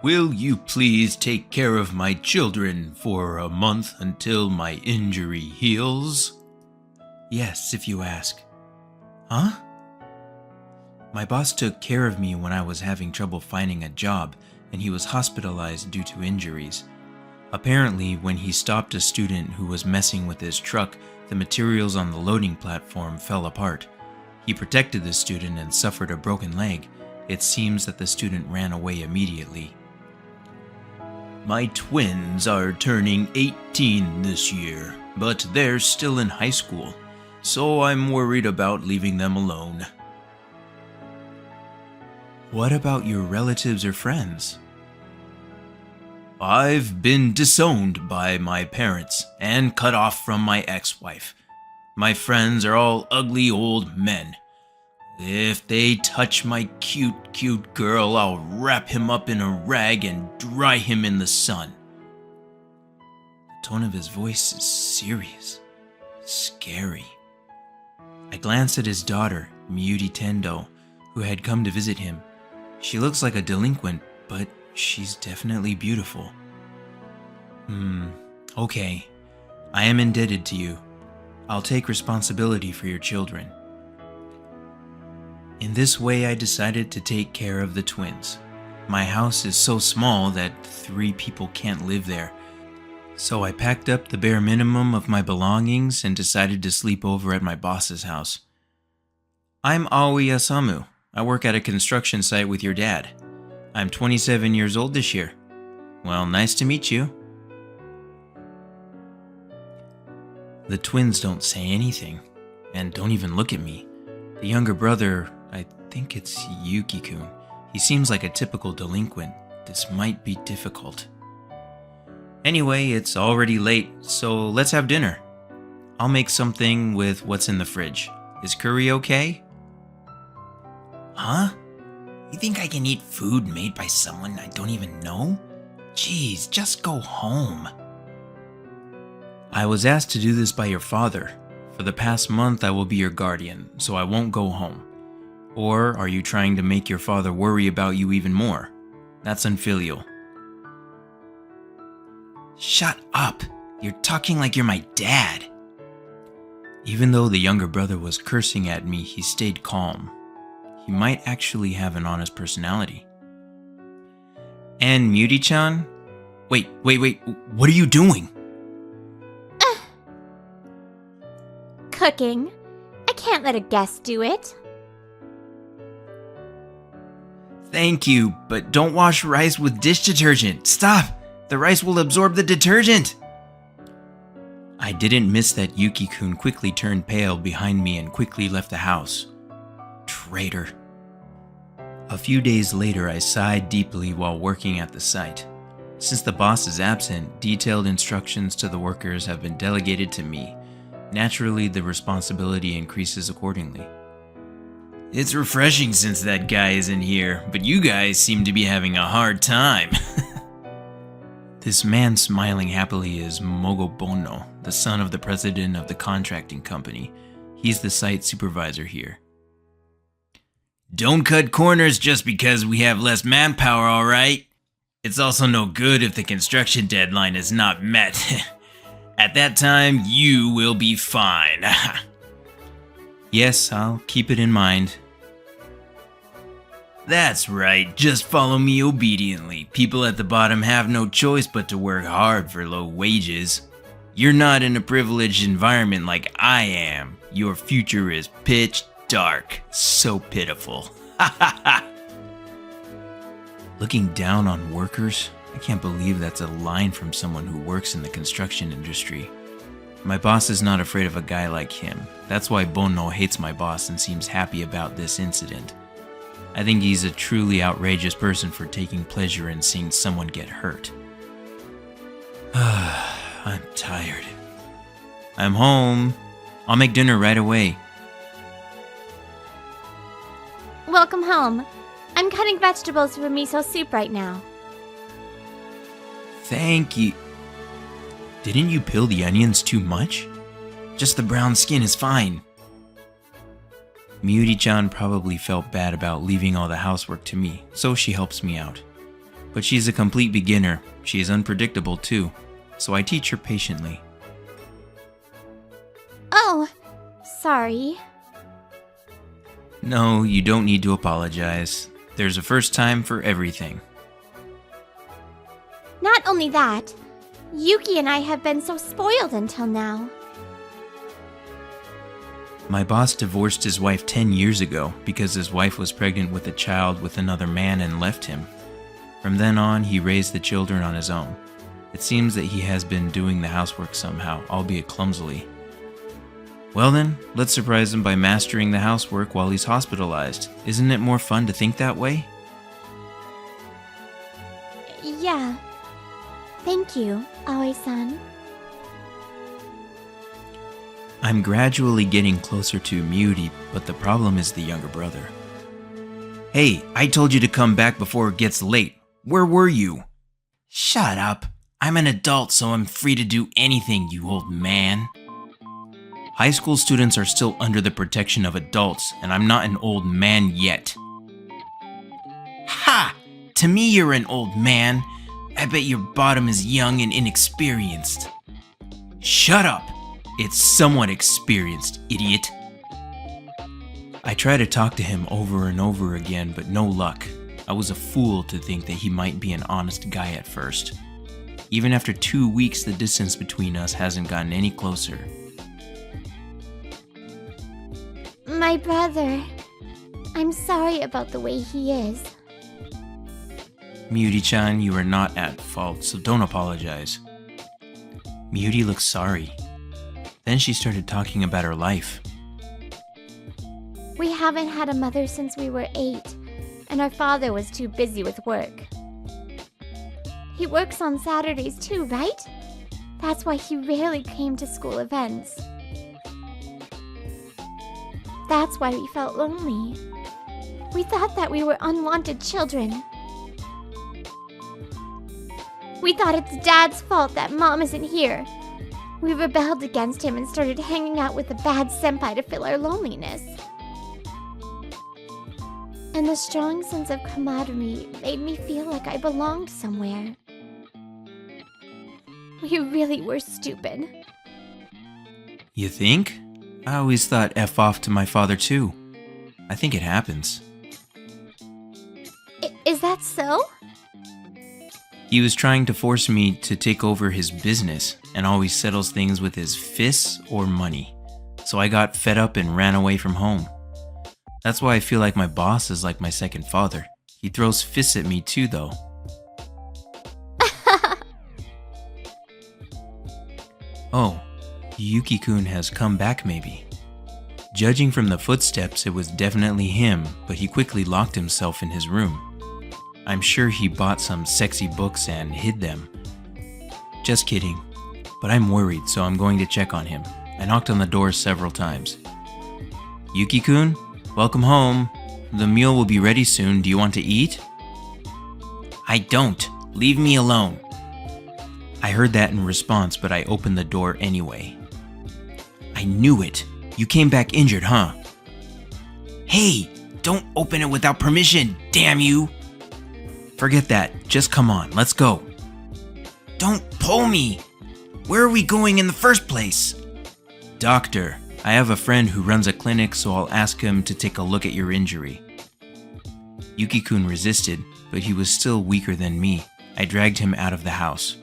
Will you please take care of my children for a month until my injury heals? Yes, if you ask. Huh? My boss took care of me when I was having trouble finding a job, and he was hospitalized due to injuries. Apparently, when he stopped a student who was messing with his truck, the materials on the loading platform fell apart. He protected the student and suffered a broken leg. It seems that the student ran away immediately. My twins are turning 18 this year, but they're still in high school, so I'm worried about leaving them alone. What about your relatives or friends? I've been disowned by my parents and cut off from my ex-wife. My friends are all ugly old men. If they touch my cute girl, I'll wrap him up in a rag and dry him in the sun. The tone of his voice is serious, scary. I glanced at his daughter, Miyuti Tendo, who had come to visit him. She looks like a delinquent, but she's definitely beautiful. Okay. I am indebted to you. I'll take responsibility for your children. In this way, I decided to take care of the twins. My house is so small that 3 people can't live there. So I packed up the bare minimum of my belongings and decided to sleep over at my boss's house. I'm Aoi Asamu. I work at a construction site with your dad. I'm 27 years old this year. Well, nice to meet you. The twins don't say anything, and don't even look at me. The younger brother, I think it's Yuki-kun. He seems like a typical delinquent. This might be difficult. Anyway, it's already late, so let's have dinner. I'll make something with what's in the fridge. Is curry okay? Huh? You think I can eat food made by someone I don't even know? Jeez, just go home. I was asked to do this by your father. For the past month, I will be your guardian, so I won't go home. Or are you trying to make your father worry about you even more? That's unfilial. Shut up! You're talking like you're my dad. Even though the younger brother was cursing at me, he stayed calm. He might actually have an honest personality. And Miyuti-chan? Wait, what are you doing? Cooking. I can't let a guest do it. Thank you, but don't wash rice with dish detergent. Stop! The rice will absorb the detergent! I didn't miss that Yuki-kun quickly turned pale behind me and quickly left the house. Traitor. A few days later, I sighed deeply while working at the site. Since the boss is absent, detailed instructions to the workers have been delegated to me. Naturally, the responsibility increases accordingly. It's refreshing since that guy isn't here, but you guys seem to be having a hard time. This man smiling happily is Mogobono, the son of the president of the contracting company. He's the site supervisor here. Don't cut corners just because we have less manpower, alright? It's also no good if the construction deadline is not met. At that time, you will be fine. Yes, I'll keep it in mind. That's right, just follow me obediently. People at the bottom have no choice but to work hard for low wages. You're not in a privileged environment like I am. Your future is pitch dark. So pitiful. Looking down on workers? I can't believe that's a line from someone who works in the construction industry. My boss is not afraid of a guy like him. That's why Bono hates my boss and seems happy about this incident. I think he's a truly outrageous person for taking pleasure in seeing someone get hurt. I'm tired. I'm home. I'll make dinner right away. Welcome home. I'm cutting vegetables for miso soup right now. Thank you. Didn't you peel the onions too much? Just the brown skin is fine. Miyuti-chan probably felt bad about leaving all the housework to me, so she helps me out. But she's a complete beginner. She is unpredictable too, so I teach her patiently. Oh, sorry. No, you don't need to apologize. There's a first time for everything. Not only that, Yuki and I have been so spoiled until now. My boss divorced his wife 10 years ago because his wife was pregnant with a child with another man and left him. From then on, he raised the children on his own. It seems that he has been doing the housework somehow, albeit clumsily. Well then, let's surprise him by mastering the housework while he's hospitalized. Isn't it more fun to think that way? Yeah. Thank you, Aoi-san. I'm gradually getting closer to Miyuri, but the problem is the younger brother. Hey, I told you to come back before it gets late. Where were you? Shut up. I'm an adult, so I'm free to do anything, you old man. High school students are still under the protection of adults, and I'm not an old man yet. Ha! To me, you're an old man. I bet your bottom is young and inexperienced. Shut up! It's somewhat experienced, idiot. I try to talk to him over and over again, but no luck. I was a fool to think that he might be an honest guy at first. Even after 2 weeks, the distance between us hasn't gotten any closer. My brother. I'm sorry about the way he is. Miyuri-chan, you are not at fault, so don't apologize. Miyuri looked sorry. Then she started talking about her life. We haven't had a mother since we were 8, and our father was too busy with work. He works on Saturdays too, right? That's why he rarely came to school events. That's why we felt lonely. We thought that we were unwanted children. We thought it's Dad's fault that Mom isn't here. We rebelled against him and started hanging out with a bad senpai to fill our loneliness. And the strong sense of camaraderie made me feel like I belonged somewhere. We really were stupid. You think? I always thought F off to my father too. I think it happens. Is that so? He was trying to force me to take over his business and always settles things with his fists or money. So I got fed up and ran away from home. That's why I feel like my boss is like my second father. He throws fists at me too, though. Oh, Yuki-kun has come back maybe. Judging from the footsteps, it was definitely him, but he quickly locked himself in his room. I'm sure he bought some sexy books and hid them. Just kidding, but I'm worried, so I'm going to check on him. I knocked on the door several times. Yuki-kun, welcome home. The meal will be ready soon. Do you want to eat? I don't. Leave me alone. I heard that in response, but I opened the door anyway. I knew it. You came back injured, huh? Hey, don't open it without permission, damn you! Forget that. Just come on, let's go. Don't pull me! Where are we going in the first place? Doctor, I have a friend who runs a clinic, so I'll ask him to take a look at your injury. Yuki-kun resisted, but he was still weaker than me. I dragged him out of the house.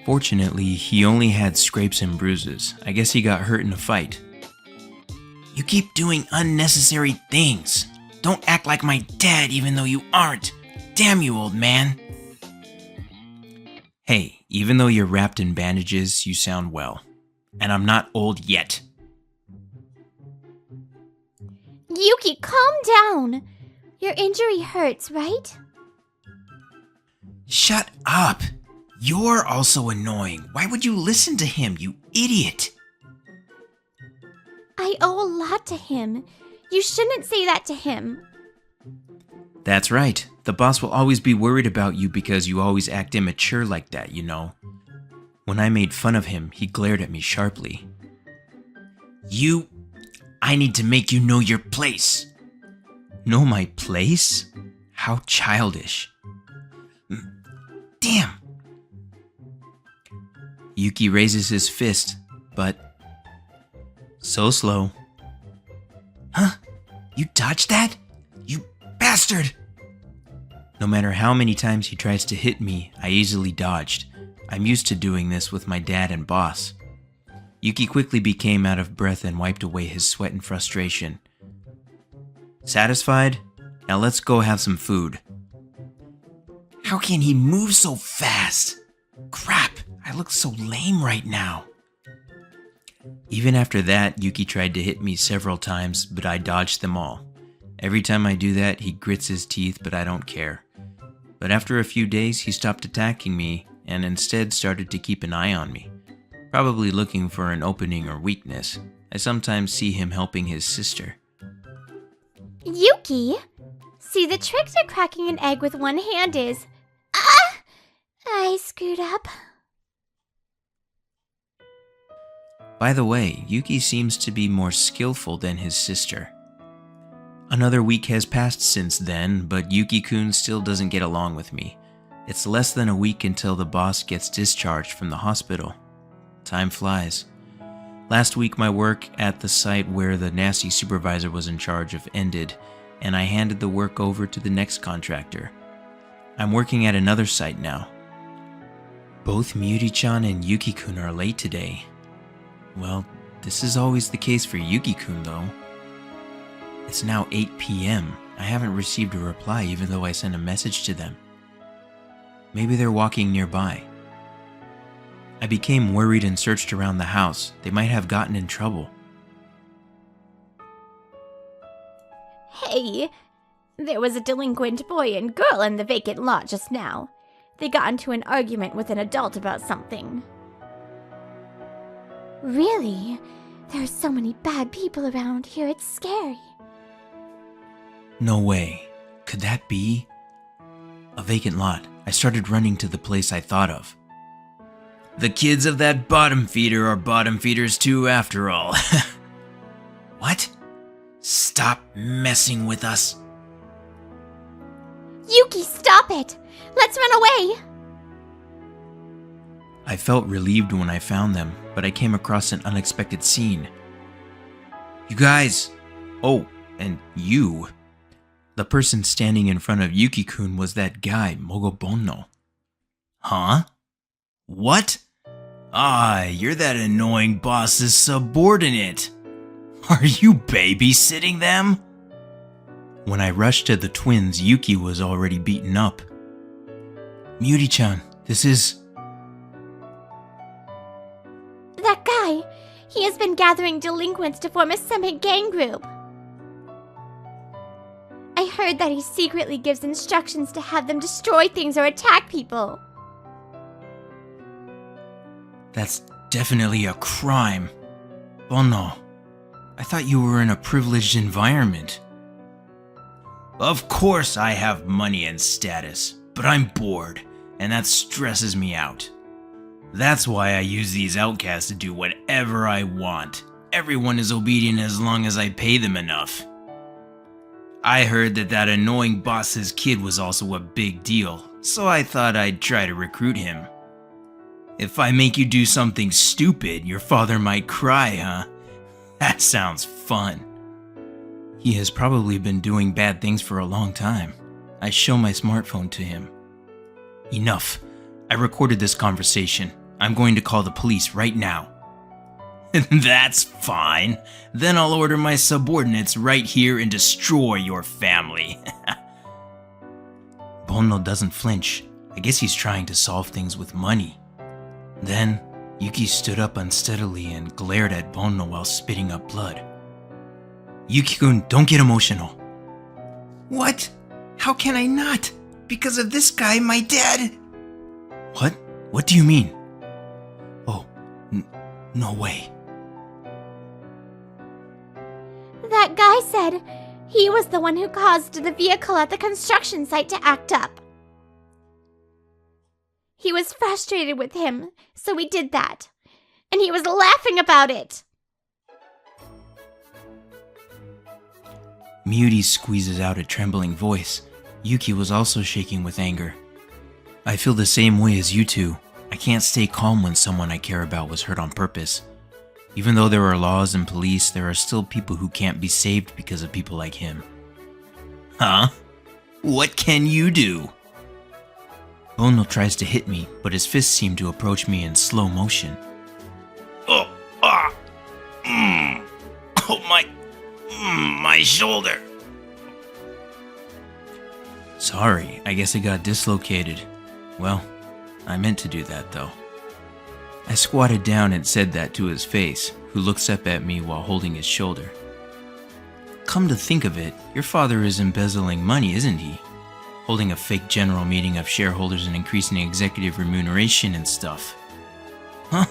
Fortunately, he only had scrapes and bruises. I guess he got hurt in a fight. You keep doing unnecessary things. Don't act like my dad even though you aren't. Damn you, old man. Hey, even though you're wrapped in bandages, you sound well. And I'm not old yet. Yuki, calm down. Your injury hurts, right? Shut up. You're also annoying. Why would you listen to him, you idiot? I owe a lot to him. You shouldn't say that to him. That's right. The boss will always be worried about you because you always act immature like that, you know. When I made fun of him, he glared at me sharply. I need to make you know your place. Know my place? How childish. Damn! Yuki raises his fist, but so slow. Huh? You dodged that? You bastard! No matter how many times he tries to hit me, I easily dodged. I'm used to doing this with my dad and boss. Yuki quickly became out of breath and wiped away his sweat and frustration. Satisfied? Now let's go have some food. How can he move so fast? Crap, I look so lame right now. Even after that, Yuki tried to hit me several times, but I dodged them all. Every time I do that, he grits his teeth, but I don't care. But after a few days, he stopped attacking me and instead started to keep an eye on me, probably looking for an opening or weakness. I sometimes see him helping his sister. Yuki! See, the trick to cracking an egg with one hand is... I screwed up. By the way, Yuki seems to be more skillful than his sister. Another week has passed since then, but Yuki-kun still doesn't get along with me. It's less than a week until the boss gets discharged from the hospital. Time flies. Last week my work at the site where the nasty supervisor was in charge of ended, and I handed the work over to the next contractor. I'm working at another site now. Both Miuri-chan and Yuki-kun are late today. Well, this is always the case for Yuki-kun though. It's now 8 p.m. I haven't received a reply even though I sent a message to them. Maybe they're walking nearby. I became worried and searched around the house. They might have gotten in trouble. Hey, there was a delinquent boy and girl in the vacant lot just now. They got into an argument with an adult about something. Really? There are so many bad people around here, it's scary. No way. Could that be? A vacant lot. I started running to the place I thought of. The kids of that bottom feeder are bottom feeders too, after all. What? Stop messing with us. Yuki, stop it! Let's run away! I felt relieved when I found them, but I came across an unexpected scene. You guys! Oh, and you. The person standing in front of Yuki-kun was that guy, Mogobonno. Huh? What? Ah, you're that annoying boss's subordinate. Are you babysitting them? When I rushed to the twins, Yuki was already beaten up. Miuri-chan, this is... That guy! He has been gathering delinquents to form a semi-gang group. I heard that he secretly gives instructions to have them destroy things or attack people. That's definitely a crime. Bonno, I thought you were in a privileged environment. Of course I have money and status, but I'm bored, and that stresses me out. That's why I use these outcasts to do whatever I want. Everyone is obedient as long as I pay them enough. I heard that annoying boss's kid was also a big deal, so I thought I'd try to recruit him. If I make you do something stupid, your father might cry, huh? That sounds fun. He has probably been doing bad things for a long time. I show my smartphone to him. Enough. I recorded this conversation. I'm going to call the police right now. That's fine. Then I'll order my subordinates right here and destroy your family. Bonno doesn't flinch. I guess he's trying to solve things with money. Then, Yuki stood up unsteadily and glared at Bonno while spitting up blood. Yuki-kun, don't get emotional. What? How can I not? Because of this guy, my dad... What? What do you mean? Oh, no way. That guy said he was the one who caused the vehicle at the construction site to act up. He was frustrated with him, so we did that. And he was laughing about it. Miuri squeezes out a trembling voice. Yuki was also shaking with anger. I feel the same way as you two. I can't stay calm when someone I care about was hurt on purpose. Even though there are laws and police, there are still people who can't be saved because of people like him. Huh? What can you do? Bono tries to hit me, but his fists seem to approach me in slow motion. Oh, my shoulder. Sorry, I guess it got dislocated. Well, I meant to do that though. I squatted down and said that to his face, who looks up at me while holding his shoulder. Come to think of it, your father is embezzling money, isn't he? Holding a fake general meeting of shareholders and increasing executive remuneration and stuff. Huh?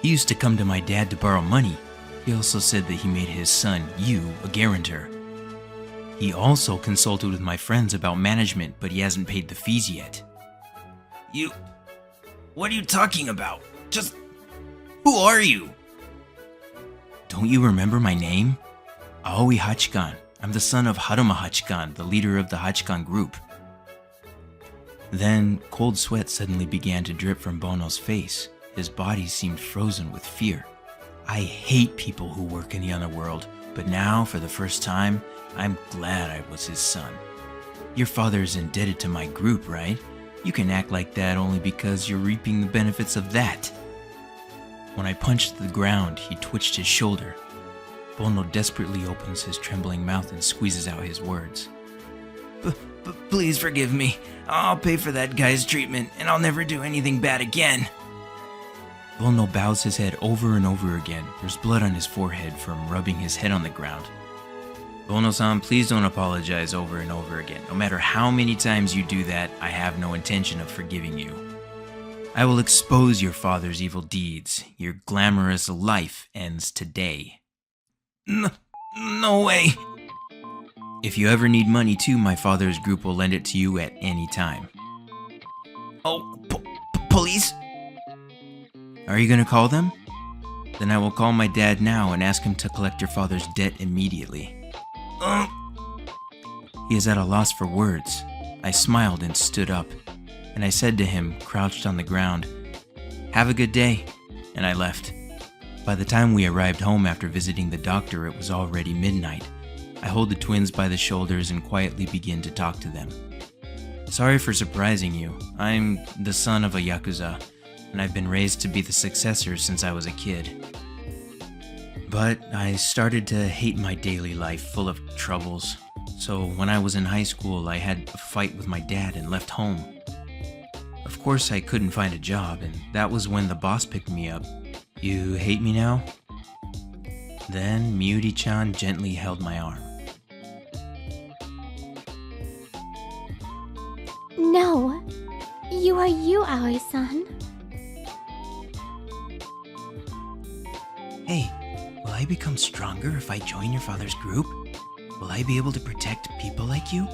He used to come to my dad to borrow money. He also said that he made his son, you, a guarantor. He also consulted with my friends about management, but he hasn't paid the fees yet. What are you talking about? Who are you? Don't you remember my name? Aoi Hachikan. I'm the son of Haruma Hachikan, the leader of the Hachikan group. Then, cold sweat suddenly began to drip from Bono's face. His body seemed frozen with fear. I hate people who work in the underworld, but now, for the first time, I'm glad I was his son. Your father is indebted to my group, right? You can act like that only because you're reaping the benefits of that. When I punched the ground, he twitched his shoulder. Bono desperately opens his trembling mouth and squeezes out his words. Please forgive me. I'll pay for that guy's treatment, and I'll never do anything bad again. Bono bows his head over and over again. There's blood on his forehead from rubbing his head on the ground. Bono-san, please don't apologize over and over again. No matter how many times you do that, I have no intention of forgiving you. I will expose your father's evil deeds. Your glamorous life ends today. No way. If you ever need money too, my father's group will lend it to you at any time. Oh, police? Are you gonna call them? Then I will call my dad now and ask him to collect your father's debt immediately. He is at a loss for words. I smiled and stood up, and I said to him, crouched on the ground, "Have a good day," and I left. By the time we arrived home after visiting the doctor, it was already midnight. I hold the twins by the shoulders and quietly begin to talk to them. Sorry for surprising you. I'm the son of a Yakuza, and I've been raised to be the successor since I was a kid. But I started to hate my daily life full of troubles. So when I was in high school, I had a fight with my dad and left home. Of course, I couldn't find a job, and that was when the boss picked me up. You hate me now? Then Miyuri-chan gently held my arm. No, you are you, Aoi-san. Hey, will I become stronger if I join your father's group? Will I be able to protect people like you?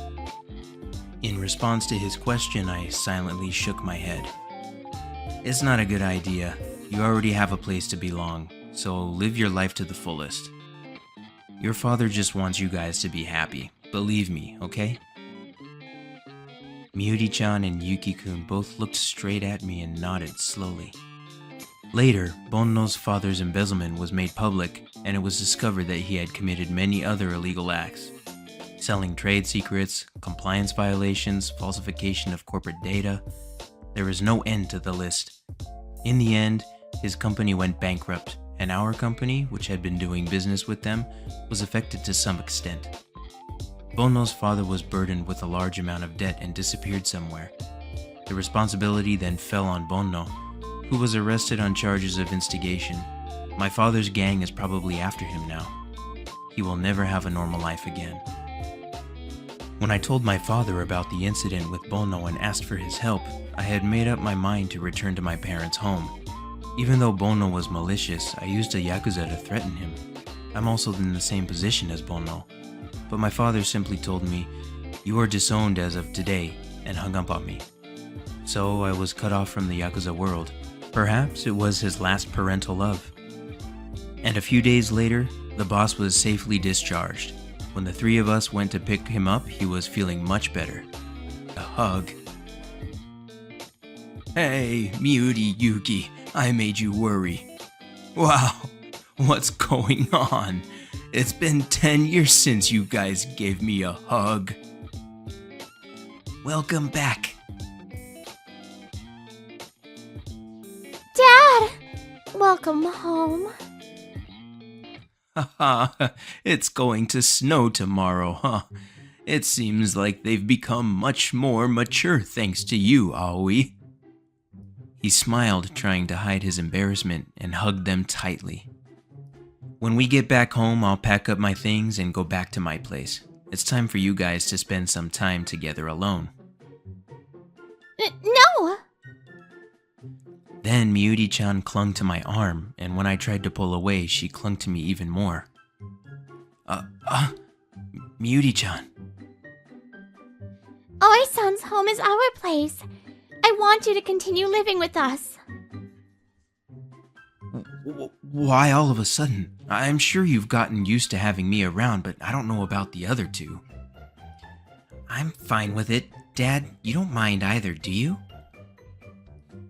In response to his question, I silently shook my head. It's not a good idea. You already have a place to belong, so live your life to the fullest. Your father just wants you guys to be happy. Believe me, okay? Miyuri-chan and Yuki-kun both looked straight at me and nodded slowly. Later, Bono's father's embezzlement was made public, and it was discovered that he had committed many other illegal acts. Selling trade secrets, compliance violations, falsification of corporate data. There was no end to the list. In the end, his company went bankrupt, and our company, which had been doing business with them, was affected to some extent. Bono's father was burdened with a large amount of debt and disappeared somewhere. The responsibility then fell on Bono, who was arrested on charges of instigation. My father's gang is probably after him now. He will never have a normal life again. When I told my father about the incident with Bono and asked for his help, I had made up my mind to return to my parents' home. Even though Bono was malicious, I used a Yakuza to threaten him. I'm also in the same position as Bono. But my father simply told me, "You are disowned as of today," and hung up on me. So I was cut off from the Yakuza world. Perhaps it was his last parental love. And a few days later, the boss was safely discharged. When the three of us went to pick him up, he was feeling much better. A hug, Hey, Muty Yuki, I made you worry. Wow, what's going on? It's been 10 years since you guys gave me a hug. Welcome back. Dad! Welcome home. Haha, it's going to snow tomorrow, huh? It seems like they've become much more mature thanks to you, Aoi. He smiled, trying to hide his embarrassment, and hugged them tightly. When we get back home, I'll pack up my things and go back to my place. It's time for you guys to spend some time together alone. No! Then Miyuri-chan clung to my arm, and when I tried to pull away, she clung to me even more. Miyuri-chan. Oi-san's home is our place. I want you to continue living with us. Why all of a sudden? I'm sure you've gotten used to having me around, but I don't know about the other two. I'm fine with it. Dad, you don't mind either, do you?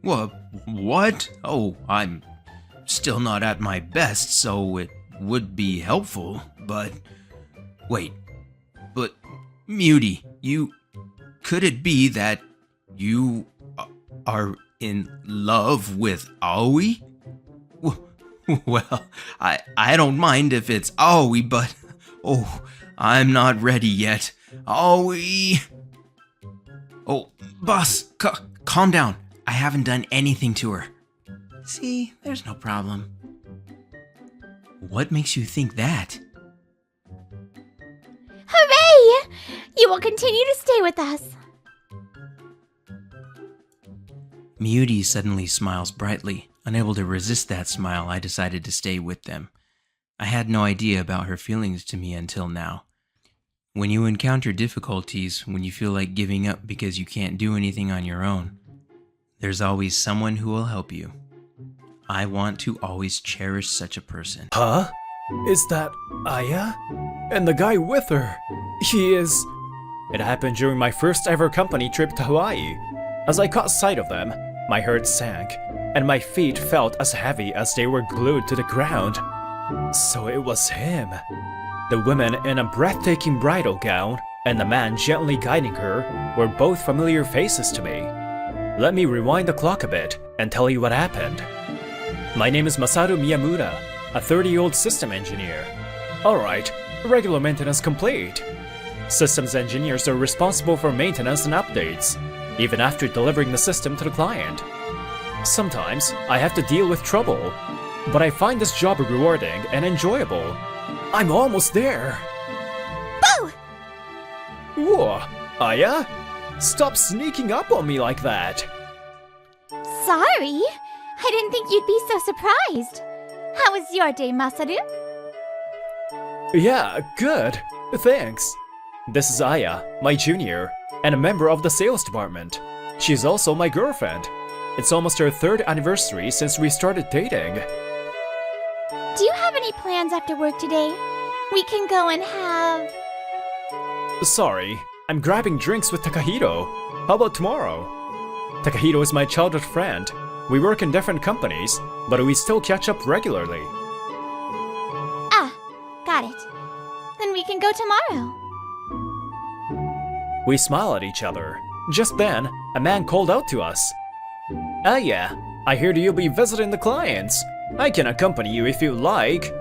What? Oh, I'm still not at my best, so it would be helpful, but... Wait, but Muty, could it be that you are in love with Aoi? Well, I don't mind if it's Aoi, but... Oh, I'm not ready yet. Aoi! Oh, boss, calm down. I haven't done anything to her. See, there's no problem. What makes you think that? Hooray! You will continue to stay with us. Muty suddenly smiles brightly. Unable to resist that smile, I decided to stay with them. I had no idea about her feelings to me until now. When you encounter difficulties, when you feel like giving up because you can't do anything on your own, there's always someone who will help you. I want to always cherish such a person. Huh? Is that Aya? And the guy with her, he is... It happened during my first ever company trip to Hawaii. As I caught sight of them, my heart sank, and my feet felt as heavy as they were glued to the ground. So it was him. The woman in a breathtaking bridal gown and the man gently guiding her were both familiar faces to me. Let me rewind the clock a bit and tell you what happened. My name is Masaru Miyamura, a 30-year-old system engineer. Alright, regular maintenance complete. Systems engineers are responsible for maintenance and updates, even after delivering the system to the client. Sometimes I have to deal with trouble, but I find this job rewarding and enjoyable. I'm almost there. Boo! Whoa, Aya? Stop sneaking up on me like that. Sorry. I didn't think you'd be so surprised. How was your day, Masaru? Yeah, good. Thanks. This is Aya, my junior, and a member of the sales department. She's also my girlfriend. It's almost our 3rd anniversary since we started dating. Do you have any plans after work today? We can go and have... Sorry, I'm grabbing drinks with Takahiro. How about tomorrow? Takahiro is my childhood friend. We work in different companies, but we still catch up regularly. Ah, got it. Then we can go tomorrow. We smile at each other. Just then, a man called out to us. Ah yeah, I heard you'll be visiting the clients. I can accompany you if you like.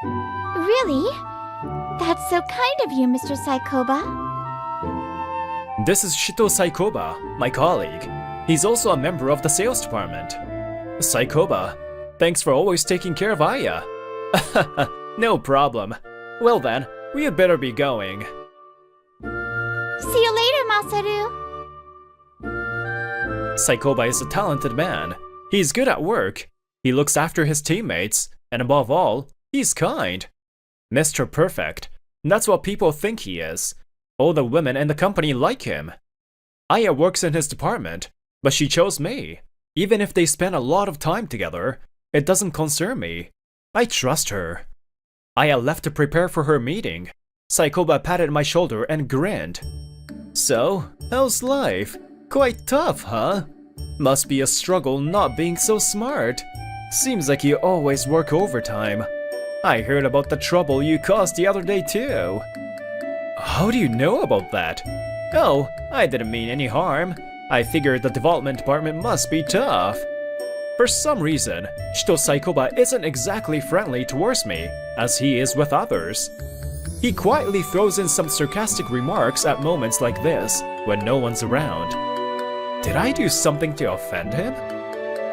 Really? That's so kind of you, Mr. Saikoba. This is Shito Saikoba, my colleague. He's also a member of the sales department. Saikoba, thanks for always taking care of Aya. No problem. Well then, we had better be going. See you later, Masaru. Saikoba is a talented man. He's good at work. He looks after his teammates, and above all, he's kind. Mr. Perfect. That's what people think he is. All the women in the company like him. Aya works in his department, but she chose me. Even if they spend a lot of time together, it doesn't concern me. I trust her. Aya left to prepare for her meeting. Saikoba patted my shoulder and grinned. So, how's life? Quite tough, huh? Must be a struggle not being so smart. Seems like you always work overtime. I heard about the trouble you caused the other day too. How do you know about that? Oh, I didn't mean any harm. I figured the development department must be tough. For some reason, Shito Saikoba isn't exactly friendly towards me, as he is with others. He quietly throws in some sarcastic remarks at moments like this, when no one's around. Did I do something to offend him?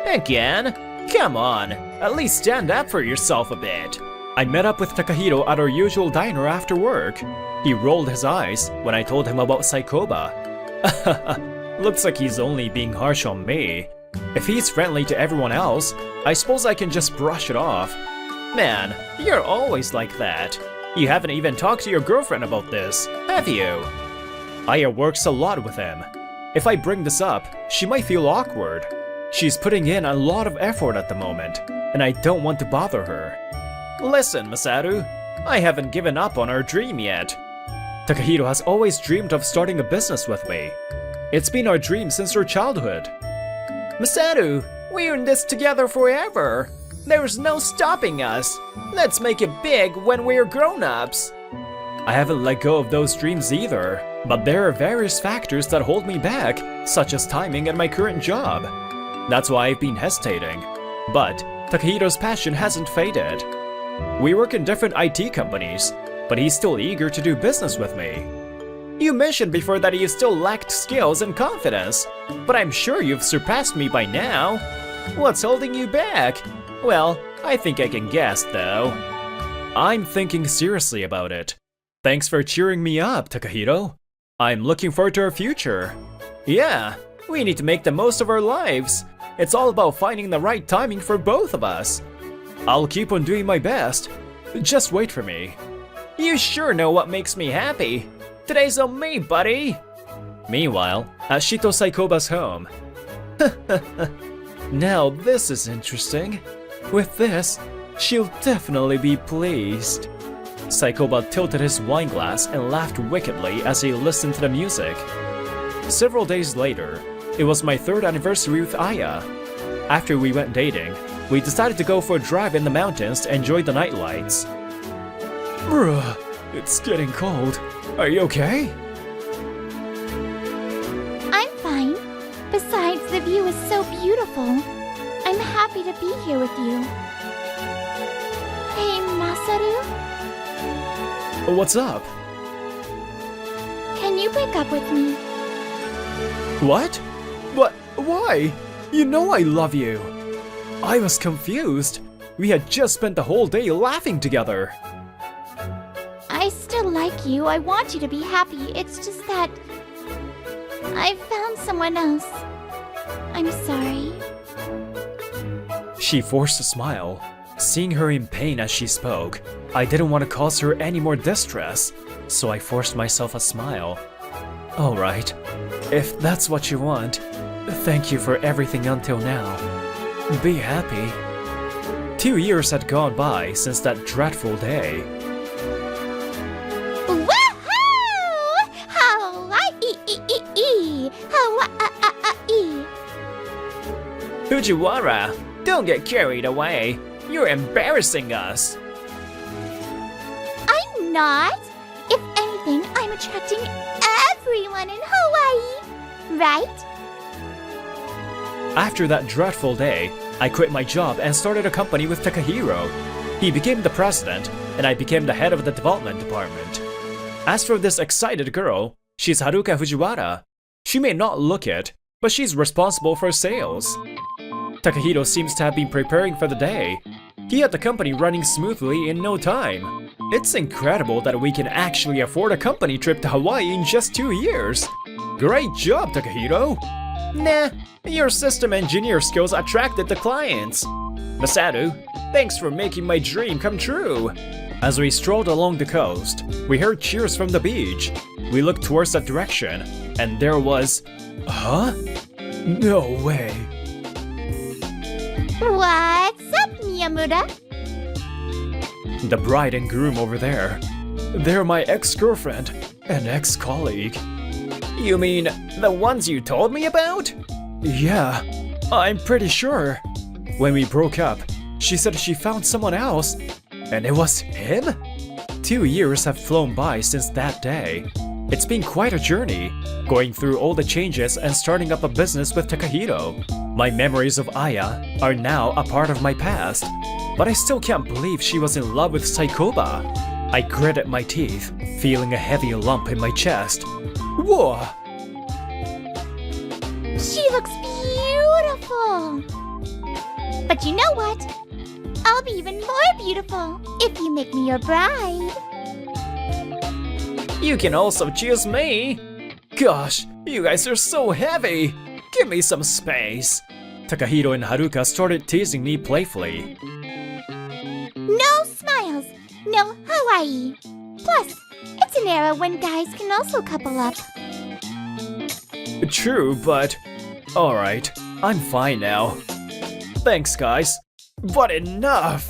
Again? Come on, at least stand up for yourself a bit. I met up with Takahiro at our usual diner after work. He rolled his eyes when I told him about Saikoba. Looks like he's only being harsh on me. If he's friendly to everyone else, I suppose I can just brush it off. Man, you're always like that. You haven't even talked to your girlfriend about this, have you? Aya works a lot with him. If I bring this up, she might feel awkward. She's putting in a lot of effort at the moment, and I don't want to bother her. Listen, Masaru, I haven't given up on our dream yet. Takahiro has always dreamed of starting a business with me. It's been our dream since our childhood. Masaru, we're in this together forever. There's no stopping us. Let's make it big when we're grown-ups. I haven't let go of those dreams either, but there are various factors that hold me back, such as timing and my current job. That's why I've been hesitating. But Takehiro's passion hasn't faded. We work in different IT companies, but he's still eager to do business with me. You mentioned before that you still lacked skills and confidence, but I'm sure you've surpassed me by now. What's holding you back? Well, I think I can guess though. I'm thinking seriously about it. Thanks for cheering me up, Takahiro. I'm looking forward to our future. Yeah, we need to make the most of our lives. It's all about finding the right timing for both of us. I'll keep on doing my best. Just wait for me. You sure know what makes me happy. Today's on me, buddy. Meanwhile, at Shito Saikoba's home. Now this is interesting. With this, she'll definitely be pleased. Saikoba tilted his wine glass and laughed wickedly as he listened to the music. Several days later, it was my 3rd anniversary with Aya. After we went dating, we decided to go for a drive in the mountains to enjoy the night lights. Bruh, it's getting cold. Are you okay? I'm fine. Besides, the view is so beautiful. I'm happy to be here with you. Hey, Masaru? What's up? Can you break up with me? What? But why? You know I love you. I was confused. We had just spent the whole day laughing together. I still like you. I want you to be happy. It's just that I found someone else. I'm sorry. She forced a smile. Seeing her in pain as she spoke, I didn't want to cause her any more distress, so I forced myself a smile. Alright, if that's what you want, thank you for everything until now. Be happy. 2 years had gone by since that dreadful day. Woohoo! Hawaii! Hawaii! Fujiwara, don't get carried away. You're embarrassing us. I'm not. If anything, I'm attracting everyone in Hawaii, right? After that dreadful day, I quit my job and started a company with Takahiro. He became the president, and I became the head of the development department. As for this excited girl, she's Haruka Fujiwara. She may not look it, but she's responsible for sales. Takahiro seems to have been preparing for the day. He had the company running smoothly in no time. It's incredible that we can actually afford a company trip to Hawaii in just 2 years. Great job, Takahiro! Nah, your system engineer skills attracted the clients. Masaru, thanks for making my dream come true. As we strolled along the coast, we heard cheers from the beach. We looked towards that direction, and there was... Huh? No way. What's up, Miyamura? The bride and groom over there. They're my ex-girlfriend and ex-colleague. You mean the ones you told me about? Yeah, I'm pretty sure. When we broke up, she said she found someone else, and it was him? 2 years have flown by since that day. It's been quite a journey, going through all the changes and starting up a business with Takahiro. My memories of Aya are now a part of my past, but I still can't believe she was in love with Saikoba. I gritted my teeth, feeling a heavy lump in my chest. Whoa! She looks beautiful. But you know what? I'll be even more beautiful if you make me your bride. You can also choose me! Gosh, you guys are so heavy! Give me some space! Takahiro and Haruka started teasing me playfully. No smiles, no Hawaii. Plus, it's an era when guys can also couple up. True, but... Alright, I'm fine now. Thanks, guys. But enough!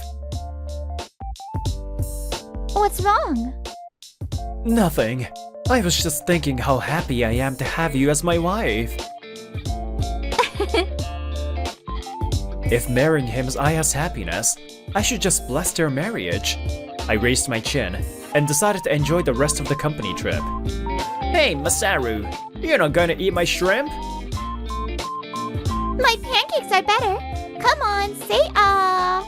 What's wrong? Nothing. I was just thinking how happy I am to have you as my wife. If marrying him is Aya's happiness, I should just bless their marriage. I raised my chin and decided to enjoy the rest of the company trip. Hey, Masaru, you're not gonna eat my shrimp? My pancakes are better. Come on, say ah.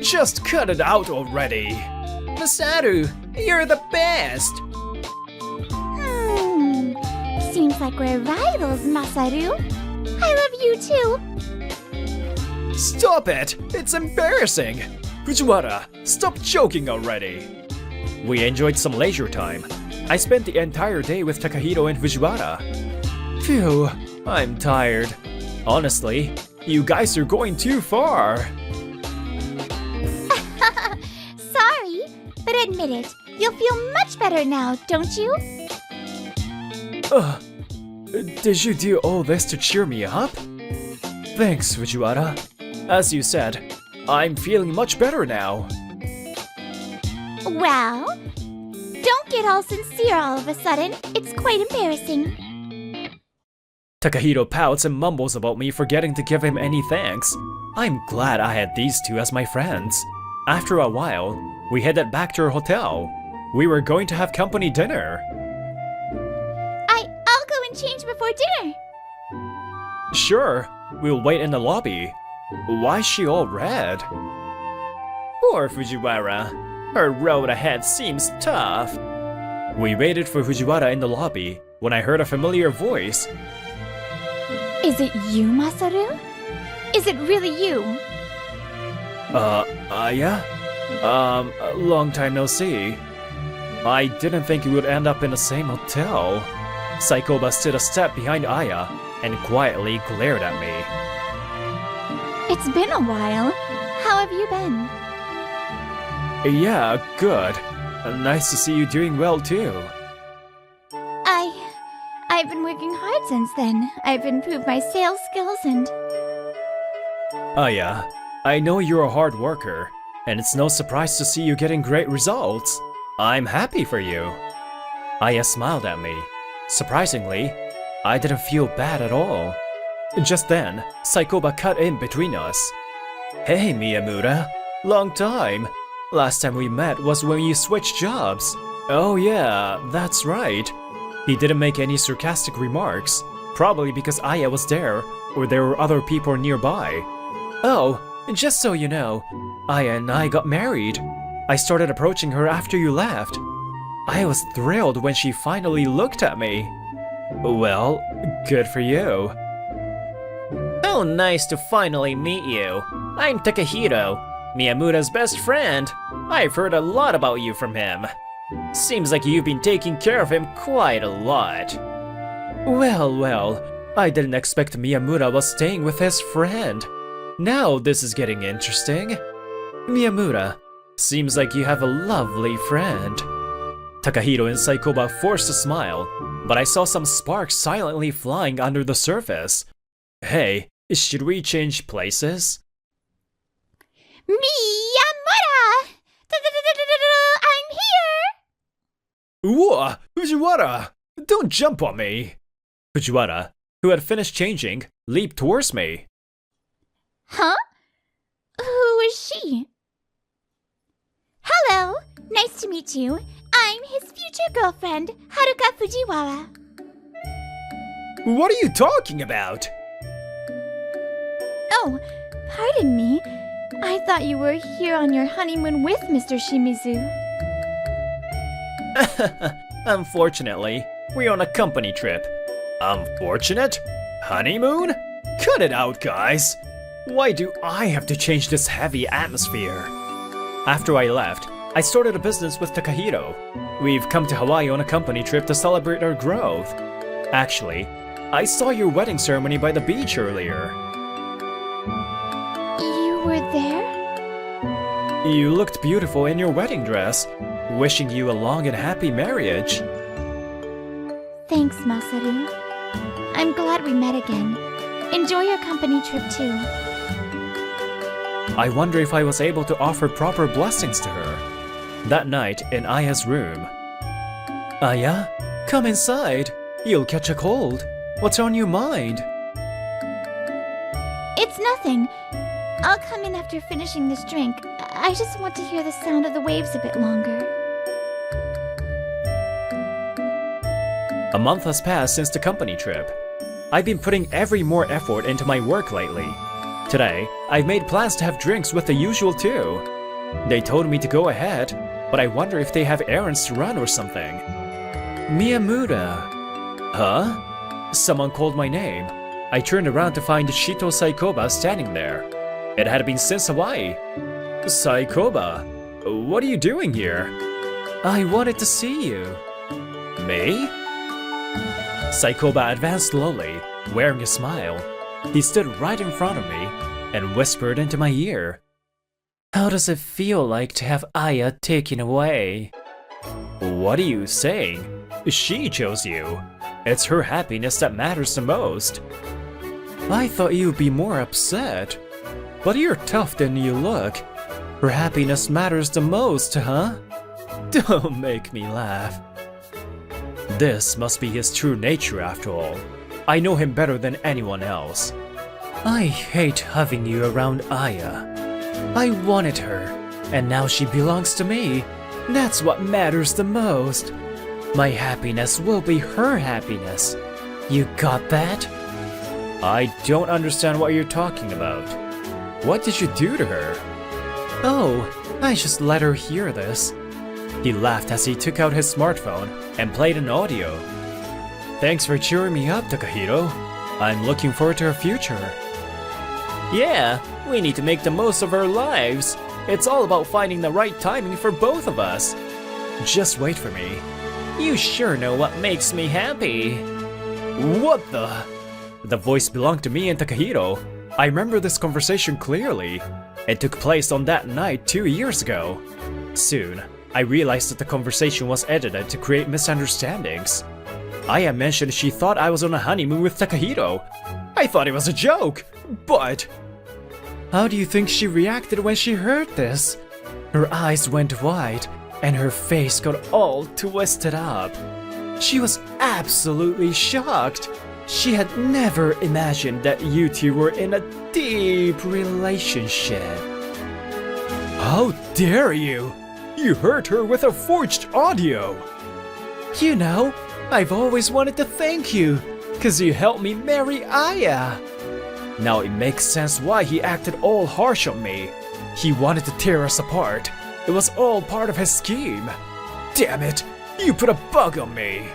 Just cut it out already. Masaru, you're the best. Seems like we're rivals, Masaru. I love you too. Stop it! It's embarrassing! Fujiwara, stop joking already! We enjoyed some leisure time. I spent the entire day with Takahiro and Fujiwara. Phew, I'm tired. Honestly, you guys are going too far. Sorry, but admit it. You'll feel much better now, don't you? Did you do all this to cheer me up? Thanks, Fujiwara. As you said, I'm feeling much better now. Well, don't get all sincere all of a sudden. It's quite embarrassing. Takahiro pouts and mumbles about me forgetting to give him any thanks. I'm glad I had these two as my friends. After a while, we headed back to our hotel. We were going to have company dinner. I'll go and change before dinner. Sure, we'll wait in the lobby. Why's she all red? Poor Fujiwara. Her road ahead seems tough. We waited for Fujiwara in the lobby when I heard a familiar voice. Is it you, Masaru? Is it really you? Aya? Long time no see. I didn't think we would end up in the same hotel. Saikoba stood a step behind Aya and quietly glared at me. It's been a while. How have you been? Yeah, good. Nice to see you doing well too. I've been working hard since then. I've improved my sales skills and... Aya, I know you're a hard worker, and it's no surprise to see you getting great results. I'm happy for you. Aya smiled at me. Surprisingly, I didn't feel bad at all. Just then, Saikoba cut in between us. Hey Miyamura, long time. Last time we met was when you switched jobs. Oh yeah, that's right. He didn't make any sarcastic remarks, probably because Aya was there, or there were other people nearby. Oh, just so you know, Aya and I got married. I started approaching her after you left. I was thrilled when she finally looked at me. Well, good for you. Oh, nice to finally meet you. I'm Takahiro, Miyamura's best friend. I've heard a lot about you from him. Seems like you've been taking care of him quite a lot. Well, I didn't expect Miyamura was staying with his friend. Now this is getting interesting. Miyamura, seems like you have a lovely friend. Takahiro and Saikoba forced a smile, but I saw some sparks silently flying under the surface. Hey, should we change places? Miyamura! I'm here! Whoa, Fujiwara! Don't jump on me! Fujiwara, who had finished changing, leaped towards me. Huh? Who is she? Hello, nice to meet you. I'm his future girlfriend, Haruka Fujiwara. What are you talking about? Oh, pardon me. I thought you were here on your honeymoon with Mr. Shimizu. Unfortunately, we're on a company trip. Unfortunate? Honeymoon? Cut it out, guys. Why do I have to change this heavy atmosphere? After I left, I started a business with Takahiro. We've come to Hawaii on a company trip to celebrate our growth. Actually, I saw your wedding ceremony by the beach earlier. You were there? You looked beautiful in your wedding dress. Wishing you a long and happy marriage. Thanks, Masaru. I'm glad we met again. Enjoy your company trip too. I wonder if I was able to offer proper blessings to her. That night in Aya's room. Aya, come inside. You'll catch a cold. What's on your mind? It's nothing. I'll come in after finishing this drink. I just want to hear the sound of the waves a bit longer. A month has passed since the company trip. I've been putting every more effort into my work lately. Today, I've made plans to have drinks with the usual too. They told me to go ahead, but I wonder if they have errands to run or something. Miyamura. Huh? Someone called my name. I turned around to find Shito Saikoba standing there. It had been since Hawaii. Saikoba, what are you doing here? I wanted to see you. Me? Saikoba advanced slowly, wearing a smile. He stood right in front of me and whispered into my ear. How does it feel like to have Aya taken away? What are you saying? She chose you. It's her happiness that matters the most. I thought you'd be more upset. But you're tough than you look. Her happiness matters the most, huh? Don't make me laugh. This must be his true nature after all. I know him better than anyone else. I hate having you around Aya. I wanted her, and now she belongs to me. That's what matters the most. My happiness will be her happiness. You got that? I don't understand what you're talking about. What did you do to her? Oh, I just let her hear this. He laughed as he took out his smartphone and played an audio. Thanks for cheering me up, Takahiro. I'm looking forward to our future. Yeah, we need to make the most of our lives. It's all about finding the right timing for both of us. Just wait for me. You sure know what makes me happy. What the? The voice belonged to me and Takahiro. I remember this conversation clearly. It took place on that night 2 years ago. Soon, I realized that the conversation was edited to create misunderstandings. Aya mentioned she thought I was on a honeymoon with Takahiro. I thought it was a joke, but... How do you think she reacted when she heard this? Her eyes went wide, and her face got all twisted up. She was absolutely shocked. She had never imagined that you two were in a deep relationship. How dare you! You hurt her with a forged audio! You know, I've always wanted to thank you, 'cause you helped me marry Aya. Now it makes sense why he acted all harsh on me. He wanted to tear us apart. It was all part of his scheme. Damn it, you put a bug on me.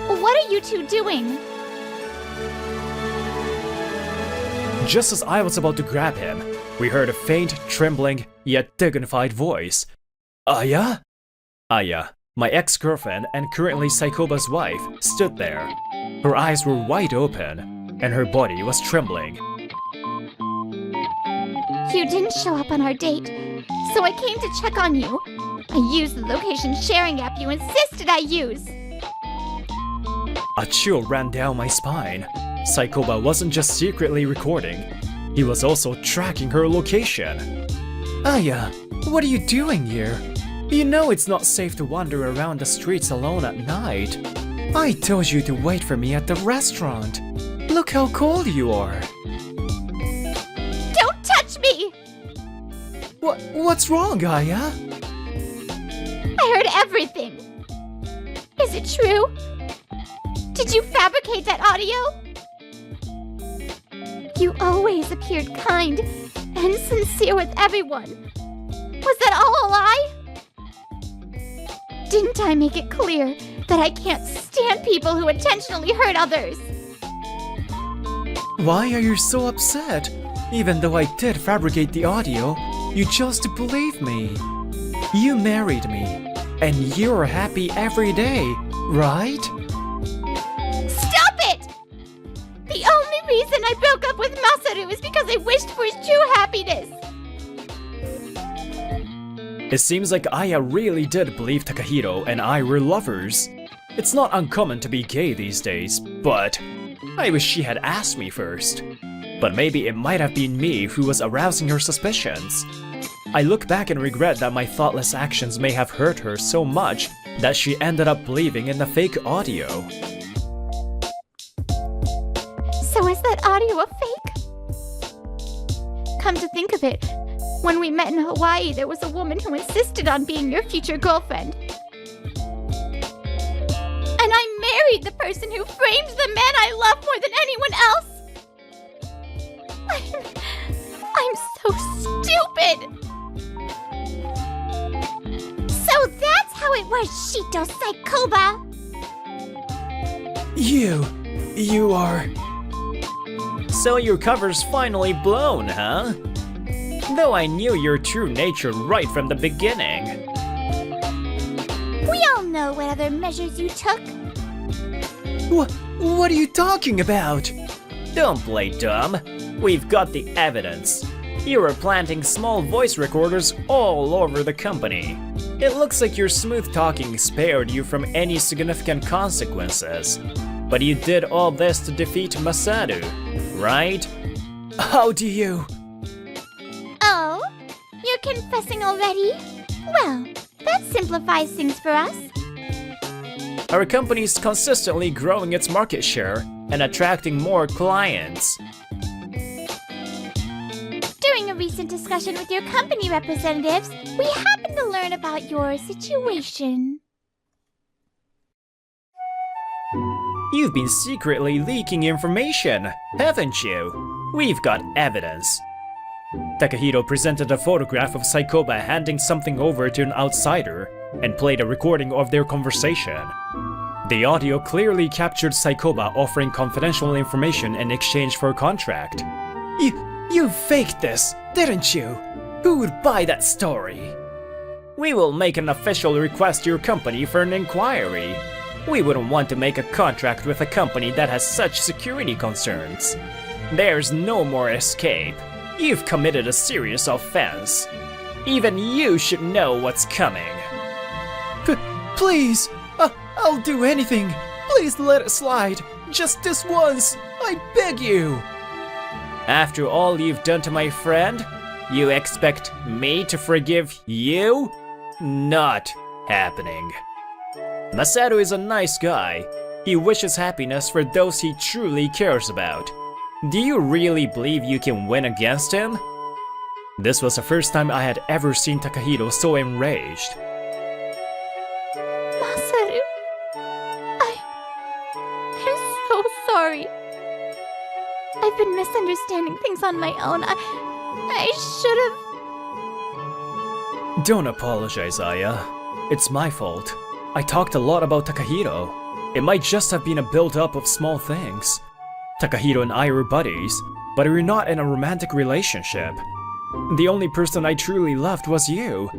What are you two doing? Just as I was about to grab him, we heard a faint, trembling, yet dignified voice. Aya? Aya, my ex-girlfriend and currently Saikoba's wife, stood there. Her eyes were wide open, and her body was trembling. You didn't show up on our date, so I came to check on you. I used the location sharing app you insisted I use. A chill ran down my spine. Saikoba wasn't just secretly recording, he was also tracking her location. Aya, what are you doing here? You know it's not safe to wander around the streets alone at night. I told you to wait for me at the restaurant. Look how cold you are. Don't touch me! What's wrong, Aya? I heard everything. Is it true? Did you fabricate that audio? You always appeared kind and sincere with everyone. Was that all a lie? Didn't I make it clear that I can't stand people who intentionally hurt others? Why are you so upset? Even though I did fabricate the audio, you chose to believe me. You married me, and you're happy every day, right? Stop it! The only reason I broke up with Masaru is because I wished for his true happiness. It seems like Aya really did believe Takahiro and I were lovers. It's not uncommon to be gay these days, but I wish she had asked me first. But maybe it might have been me who was arousing her suspicions. I look back and regret that my thoughtless actions may have hurt her so much that she ended up believing in the fake audio. So is that audio a fake? Come to think of it, when we met in Hawaii, there was a woman who insisted on being your future girlfriend. And I married the person who framed the man I love more than anyone else. I'm so stupid. So that's how it was, Shito Saikoba. You are... So your cover's finally blown, huh? Though I knew your true nature right from the beginning. We all know what other measures you took. What are you talking about? Don't play dumb. We've got the evidence. You were planting small voice recorders all over the company. It looks like your smooth talking spared you from any significant consequences. But you did all this to defeat Masaru, right? How do you... Oh? You're confessing already? Well, that simplifies things for us. Our company's consistently growing its market share and attracting more clients. During a recent discussion with your company representatives, we happened to learn about your situation. You've been secretly leaking information, haven't you? We've got evidence. Takahiro presented a photograph of Saikoba handing something over to an outsider and played a recording of their conversation. The audio clearly captured Saikoba offering confidential information in exchange for a contract. You faked this, didn't you? Who would buy that story? We will make an official request to your company for an inquiry. We wouldn't want to make a contract with a company that has such security concerns. There's no more escape. You've committed a serious offense. Even you should know what's coming. Please! I'll do anything! Please let it slide! Just this once! I beg you! After all you've done to my friend, you expect me to forgive you? Not happening. Masaru is a nice guy. He wishes happiness for those he truly cares about. Do you really believe you can win against him? This was the first time I had ever seen Takahiro so enraged. Masaru, I'm so sorry. I've been misunderstanding things on my own. I should have... Don't apologize, Aya. It's my fault. I talked a lot about Takahiro. It might just have been a build-up of small things. Takahiro and I were buddies, but we're not in a romantic relationship. The only person I truly loved was you.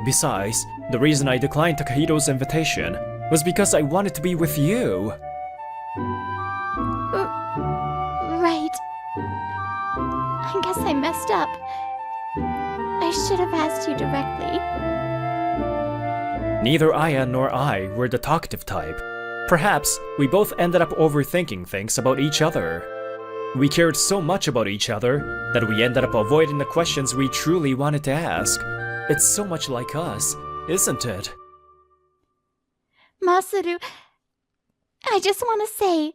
Besides, the reason I declined Takahiro's invitation was because I wanted to be with you. Right. I guess I messed up. I should have asked you directly. Neither Aya nor I were the talkative type. Perhaps we both ended up overthinking things about each other. We cared so much about each other that we ended up avoiding the questions we truly wanted to ask. It's so much like us, isn't it? Masaru, I just want to say,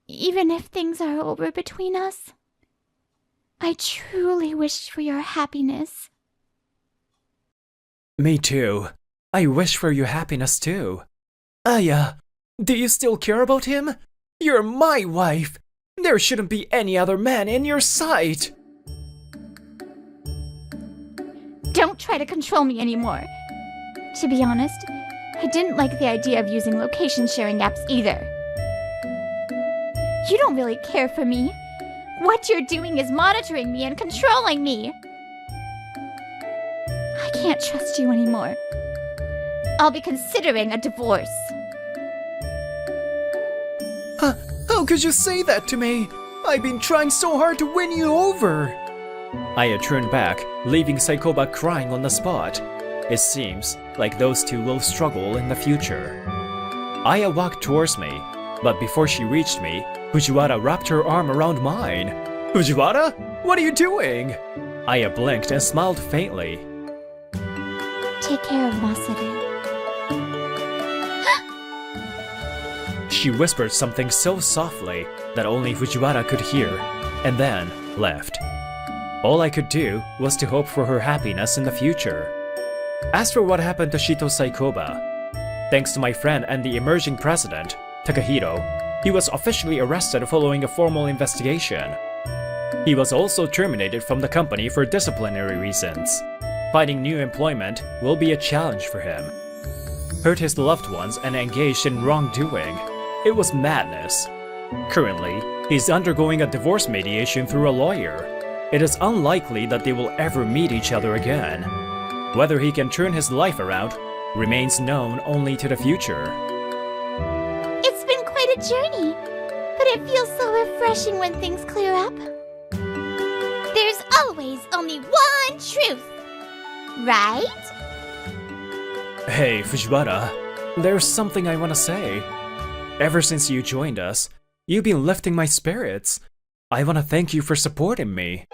even if things are over between us, I truly wish for your happiness. Me too. I wish for your happiness too. Aya, do you still care about him? You're my wife. There shouldn't be any other man in your sight. Don't try to control me anymore. To be honest, I didn't like the idea of using location sharing apps either. You don't really care for me. What you're doing is monitoring me and controlling me. I can't trust you anymore. I'll be considering a divorce. How could you say that to me? I've been trying so hard to win you over. Aya turned back, leaving Saikoba crying on the spot. It seems like those two will struggle in the future. Aya walked towards me, but before she reached me, Fujiwara wrapped her arm around mine. Fujiwara? What are you doing? Aya blinked and smiled faintly. Take care of Masaru. She whispered something so softly that only Fujiwara could hear, and then left. All I could do was to hope for her happiness in the future. As for what happened to Shito Saikoba, thanks to my friend and the emerging president, Takahiro, he was officially arrested following a formal investigation. He was also terminated from the company for disciplinary reasons. Finding new employment will be a challenge for him. Hurt his loved ones and engaged in wrongdoing. It was madness. Currently, he's undergoing a divorce mediation through a lawyer. It is unlikely that they will ever meet each other again. Whether he can turn his life around remains known only to the future. It's been quite a journey, but it feels so refreshing when things clear up. There's always only one truth, right? Hey, Fujiwara, there's something I want to say. Ever since you joined us, you've been lifting my spirits. I want to thank you for supporting me.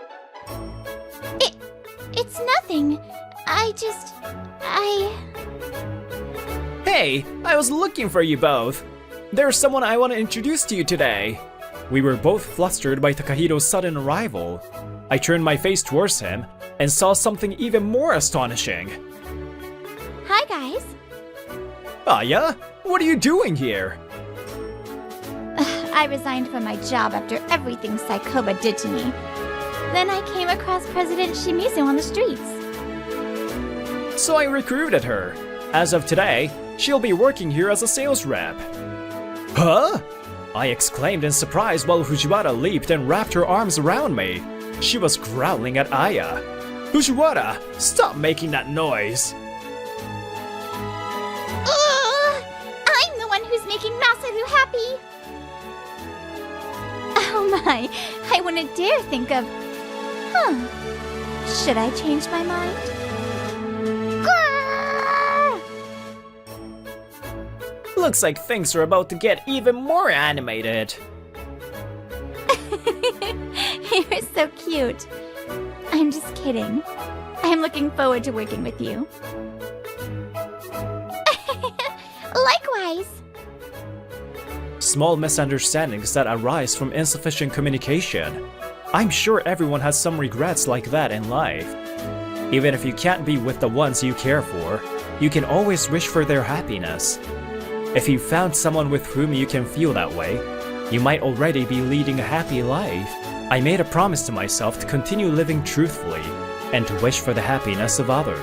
It's nothing. Hey, I was looking for you both. There's someone I want to introduce to you today. We were both flustered by Takahiro's sudden arrival. I turned my face towards him and saw something even more astonishing. Hi, guys. Aya, what are you doing here? I resigned from my job after everything Saikoba did to me. Then I came across President Shimizu on the streets. So I recruited her. As of today, she'll be working here as a sales rep. Huh? I exclaimed in surprise while Fujiwara leaped and wrapped her arms around me. She was growling at Aya. Fujiwara, stop making that noise. I'm the one who's making Masaru happy. Oh my, I wouldn't dare think of... Should I change my mind? Grrr! Looks like things are about to get even more animated. You're so cute. I'm just kidding. I'm looking forward to working with you. Likewise. Small misunderstandings that arise from insufficient communication. I'm sure everyone has some regrets like that in life. Even if you can't be with the ones you care for, you can always wish for their happiness. If you found someone with whom you can feel that way, you might already be leading a happy life. I made a promise to myself to continue living truthfully and to wish for the happiness of others.